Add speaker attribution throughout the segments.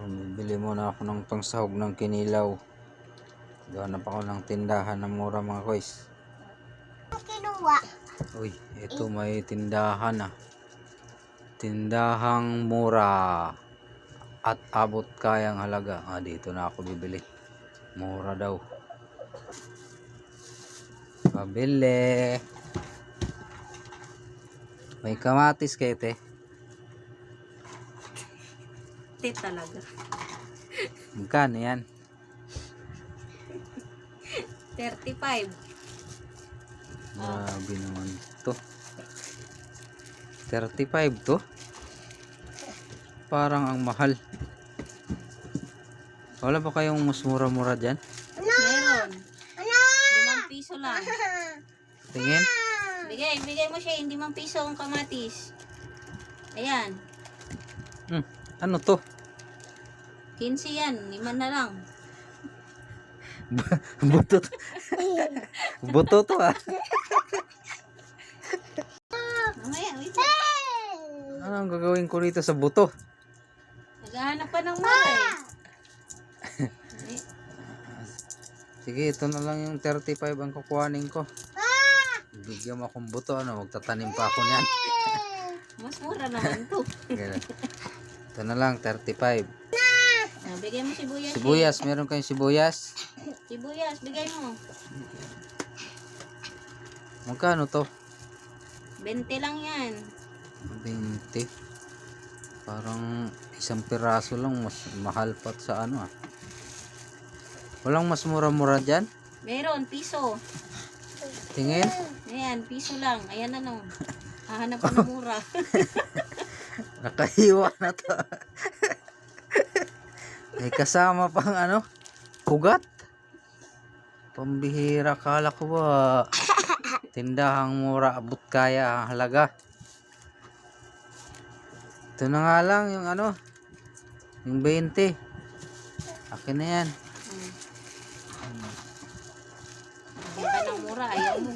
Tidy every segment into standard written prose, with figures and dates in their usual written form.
Speaker 1: Bibili muna ako ng pangsahog ng kinilaw. Gahanap ako ng tindahan na mura mga guys.
Speaker 2: Kinuha.
Speaker 1: Uy, ito may tindahan ah. Tindahang mura at abot kayang halaga. Dito na ako bibili. Mura daw. Pabili. May kamatis kayo te.
Speaker 2: Te talaga.
Speaker 1: Magkano yan?
Speaker 2: 35.
Speaker 1: Grabe naman to. 35 to? Parang ang mahal. Wala ba kayong mas mura-mura dyan?
Speaker 2: Meron. 5 piso lang.
Speaker 1: Tingin?
Speaker 2: Bigay mo siya, hindi 5 piso ang kamatis. Ayan.
Speaker 1: Ano to?
Speaker 2: 15 yan, 5 na lang.
Speaker 1: Buto to. Buto to ah.
Speaker 2: Mamaya, wait.
Speaker 1: Ano ang gagawin ko rito sa buto?
Speaker 2: Naghahanap pa ng mura eh.
Speaker 1: Sige, ito na lang yung 35 ang kukuhanin ko. Bigyan mo akong buto, magtatanim pa ako niyan.
Speaker 2: Mas mura naman to.
Speaker 1: Ito na lang, 35.
Speaker 2: Bigay mo sibuyas.
Speaker 1: Sibuyas, meron kayong sibuyas?
Speaker 2: Sibuyas, bigay mo.
Speaker 1: Magkano to?
Speaker 2: 20 lang yan.
Speaker 1: 20. Parang isang piraso lang, mas mahal pa sa ano ah. Walang mas mura-mura dyan?
Speaker 2: Meron, piso.
Speaker 1: Tingin?
Speaker 2: Ayan, piso lang. Ayan na no. Hahanap ka ng mura.
Speaker 1: Nakahiwa na to. May kasama pang ugat. Pambihira, kala ko ba tindahang mura, abot kaya ang halaga. Ito na nga lang yung yung 20. Akin na yan.
Speaker 2: Bigyan ka ng mura, ayaw mo.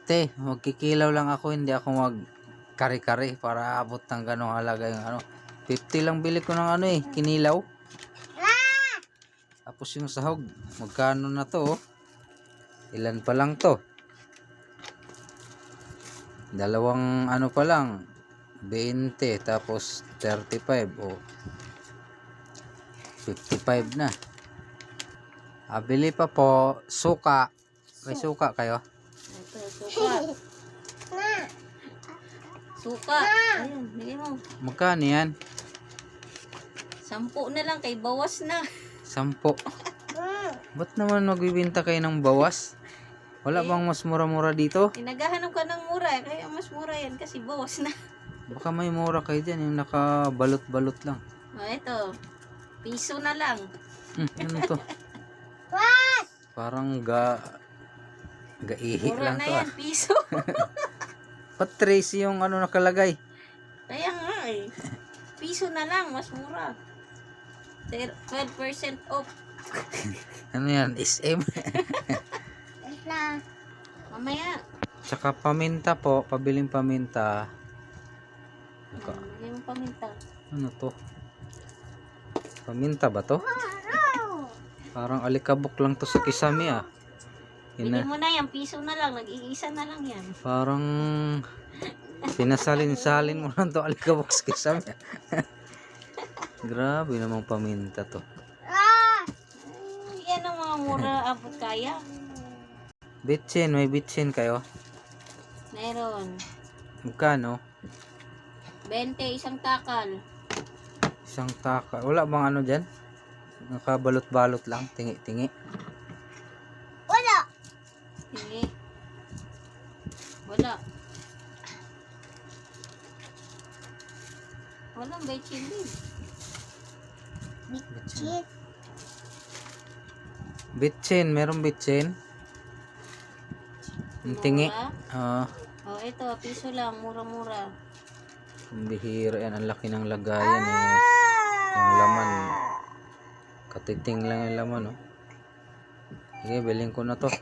Speaker 1: Te, magkikilaw lang ako, hindi ako mag kare-kare para abot ng ganong halaga yung 50 lang bili ko ng kinilaw. Tapos yung sahog, magkano na to? Ilan pa lang to? Dalawang pa lang, 20 tapos 35 o 55 na. Bili pa po suka. May suka kayo?
Speaker 2: Ito, suka. Suka. Ayun, bigay mo.
Speaker 1: Magkano yan?
Speaker 2: 10 na lang, kay bawas na.
Speaker 1: 10. Ba't naman magbibinta kayo ng bawas? Wala bang mas mura-mura dito?
Speaker 2: Naghahanap ka ng mura, kaya mas mura yan kasi bawas na.
Speaker 1: Baka may mura kayo dyan, yung nakabalot-balot lang.
Speaker 2: Ito, piso na lang.
Speaker 1: Ano to? Parang gaihi
Speaker 2: Mura
Speaker 1: lang
Speaker 2: na
Speaker 1: to
Speaker 2: yan, piso.
Speaker 1: Ba't Tracy yung nakalagay?
Speaker 2: Kaya nga eh. Piso na lang, mas mura. 12% off.
Speaker 1: Ano yan? SM?
Speaker 2: Mamaya.
Speaker 1: Tsaka paminta po, pabiling paminta.
Speaker 2: Bigay mo paminta.
Speaker 1: Ano to? Paminta ba to? Parang alikabok lang to sa kisame ah.
Speaker 2: Bigay mo na yan, piso na lang. Nag-iisa na lang yan.
Speaker 1: Parang pinasalin-salin mo lang to alikabok sa kisame. Grabe namang paminta to.
Speaker 2: Yan ang mga mura abot kaya.
Speaker 1: Bitsin, may bitsin kayo?
Speaker 2: Meron.
Speaker 1: Magkano?
Speaker 2: 20, isang takal.
Speaker 1: Isang taka. Wala bang dyan? Nakabalot-balot lang. Tingi-tingi.
Speaker 2: Hindi. Wala. Walang bechin din.
Speaker 1: Bitsin. Merong bitsin? Ang tingi.
Speaker 2: Ito, piso lang. Mura-mura.
Speaker 1: Ang bihira yan. Ang laki ng lagayan eh. Yung laman. Katiting lang yung laman Sige, bilhin ko na to.